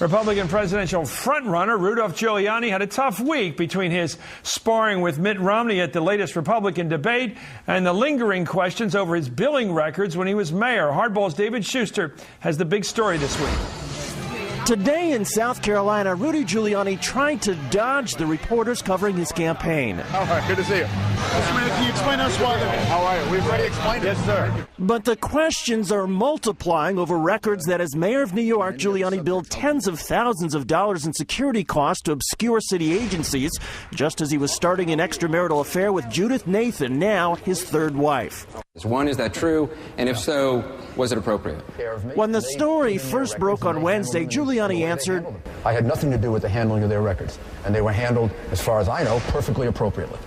Republican presidential frontrunner Rudolph Giuliani had a tough week between his sparring with Mitt Romney at the latest Republican debate and the lingering questions over his billing records when he was mayor. Hardball's David Schuster has the big story this week. Today in South Carolina, Rudy Giuliani tried to dodge the reporters covering his campaign. All right, good to see you. Mr. Mayor, can you explain us why? How are you? We've already explained it. Yes, sir. But the questions are multiplying over records that as mayor of New York, Giuliani billed tens of thousands of dollars in security costs to obscure city agencies, just as he was starting an extramarital affair with Judith Nathan, now his third wife. One, is that true? And if so, was it appropriate? When the story first broke on Wednesday, Giuliani answered, I had nothing to do with the handling of their records, and they were handled, as far as I know, perfectly appropriately.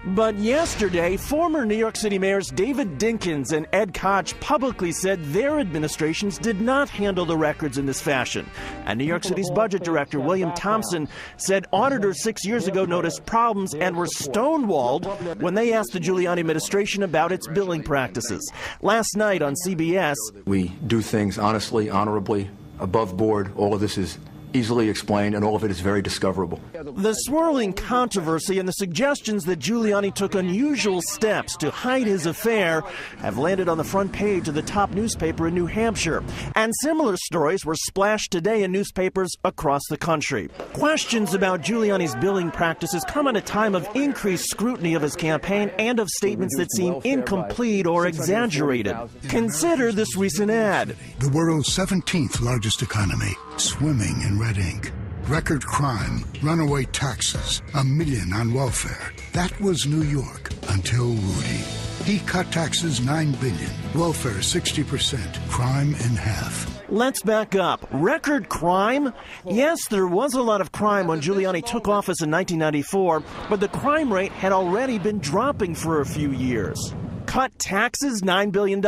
But yesterday, former New York City mayors David Dinkins and Ed Koch publicly said their administrations did not handle the records in this fashion. And New York City's budget director, William Thompson, said auditors 6 years ago noticed problems and were stonewalled when they asked the Giuliani administration about its billing practices. Last night on CBS, We do things honestly, honorably, above board. All of this is easily explained, and all of it is very discoverable. the swirling controversy and the suggestions that Giuliani took unusual steps to hide his affair have landed on the front page of the top newspaper in New Hampshire. And similar stories were splashed today in newspapers across the country. Questions about Giuliani's billing practices come at a time of increased scrutiny of his campaign and of statements that seem incomplete or exaggerated. Consider this recent ad. The world's 17th largest economy, swimming in red ink. Record crime, runaway taxes, $1 million on welfare. That was New York until Rudy. He cut taxes $9 billion, welfare 60%, crime in half. Let's back up. Record crime? Yes, there was a lot of crime when Giuliani took office in 1994, but the crime rate had already been dropping for a few years. Cut taxes $9 billion?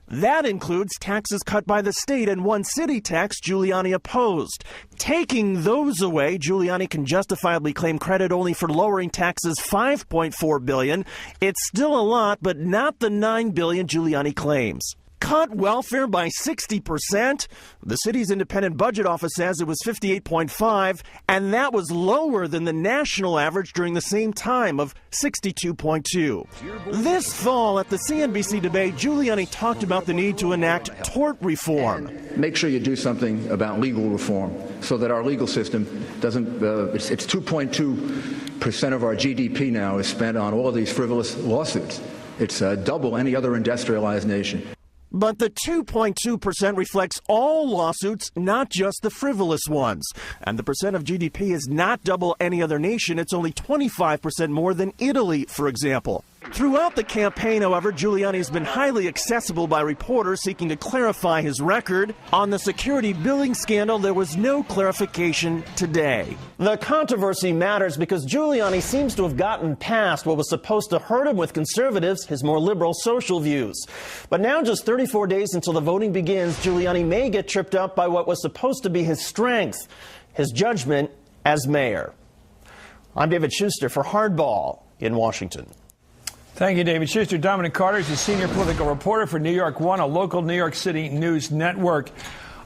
That includes taxes cut by the state and one city tax Giuliani opposed. Taking those away, Giuliani can justifiably claim credit only for lowering taxes $5.4 billion. It's still a lot, but not the $9 billion Giuliani claims. Cut welfare by 60%? The city's independent budget office says it was 58.5, and that was lower than the national average during the same time of 62.2. This fall at the CNBC debate, Giuliani talked about the need to enact tort reform. Make sure you do something about legal reform so that our legal system doesn't, it's 2.2% of our GDP now is spent on all of these frivolous lawsuits. It's double any other industrialized nation. But the 2.2% reflects all lawsuits, not just the frivolous ones. And the percent of GDP is not double any other nation. It's only 25% more than Italy, for example. Throughout the campaign, however, Giuliani has been highly accessible by reporters seeking to clarify his record. On the security billing scandal, there was no clarification today. The controversy matters because Giuliani seems to have gotten past what was supposed to hurt him with conservatives, his more liberal social views. But now, just 34 days until the voting begins, Giuliani may get tripped up by what was supposed to be his strength, his judgment as mayor. I'm David Schuster for Hardball in Washington. Thank you, David Schuster. Dominic Carter is a senior political reporter for New York One, a local New York City news network.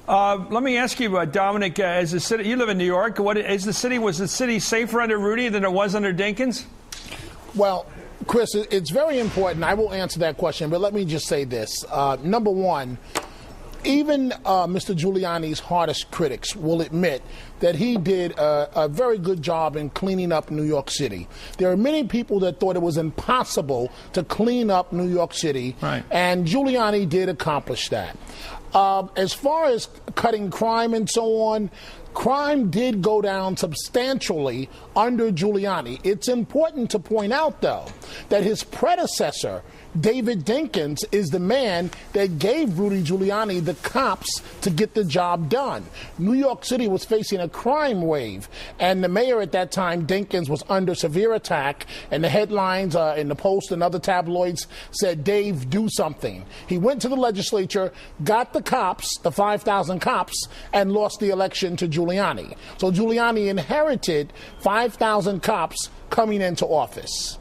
Let me ask you, Dominic, as a city, you live in New York. Was the city safer under Rudy than it was under Dinkins? Well, Chris, it's very important. I will answer that question, but let me just say this. Number one, even Mr. Giuliani's hardest critics will admit that he did a very good job in cleaning up New York City. There are many people that thought it was impossible to clean up New York City, right, and Giuliani did accomplish that. As far as cutting crime and so on, crime did go down substantially under Giuliani. It's important to point out, though, that his predecessor, David Dinkins, is the man that gave Rudy Giuliani the cops to get the job done. New York City was facing a crime wave, and the mayor at that time, Dinkins, was under severe attack, and the headlines in the Post and other tabloids said, Dave, do something. He went to the legislature, got the cops, the 5,000 cops, and lost the election to Giuliani. So Giuliani inherited 5,000 cops coming into office.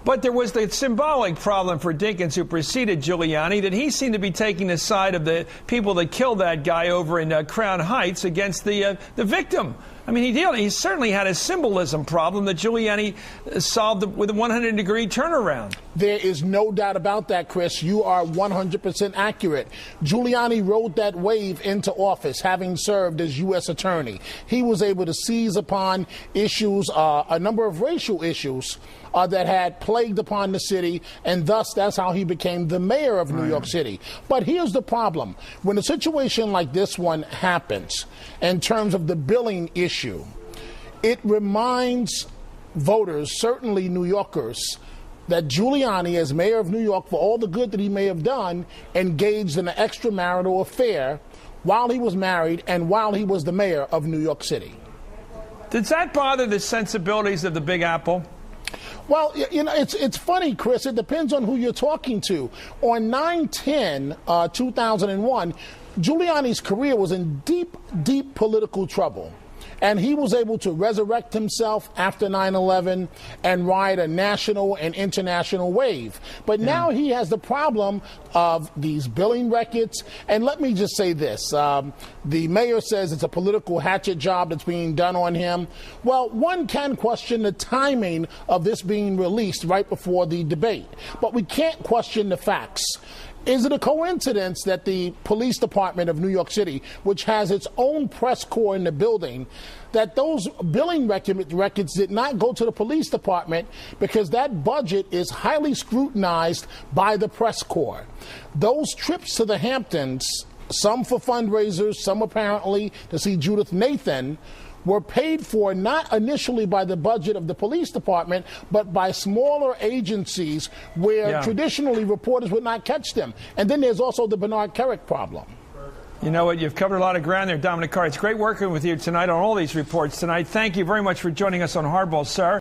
But there was the symbolic problem for Dinkins, who preceded Giuliani, that he seemed to be taking the side of the people that killed that guy over in Crown Heights against the victim. I mean, he certainly had a symbolism problem that Giuliani solved with a 100-degree turnaround. There is no doubt about that, Chris. You are 100% accurate. Giuliani rode that wave into office, having served as U.S. Attorney. He was able to seize upon issues, a number of racial issues that had plagued upon the city, and thus that's how he became the mayor of New York City. But here's the problem. When a situation like this one happens, in terms of the billing issue, it reminds voters, certainly New Yorkers, that Giuliani, as mayor of New York, for all the good that he may have done, engaged in an extramarital affair while he was married and while he was the mayor of New York City. Does that bother the sensibilities of the Big Apple? Well, you know, it's funny, Chris. It depends on who you're talking to. On 9/10/2001, Giuliani's career was in deep, deep political trouble. And he was able to resurrect himself after 9/11 and ride a national and international wave. But now he has the problem of these billing records. And let me just say this. The mayor says it's a political hatchet job that's being done on him. Well, one can question the timing of this being released right before the debate. But we can't question the facts. Is it a coincidence that the police department of New York City, which has its own press corps in the building, that those billing records did not go to the police department because that budget is highly scrutinized by the press corps? Those trips to the Hamptons, some for fundraisers, some apparently to see Judith Nathan, were paid for not initially by the budget of the police department, but by smaller agencies where traditionally reporters would not catch them. And then there's also the Bernard Kerik problem. You know what? You've covered a lot of ground there, Dominic Carr. It's great working with you tonight on all these reports tonight. Thank you very much for joining us on Hardball, sir.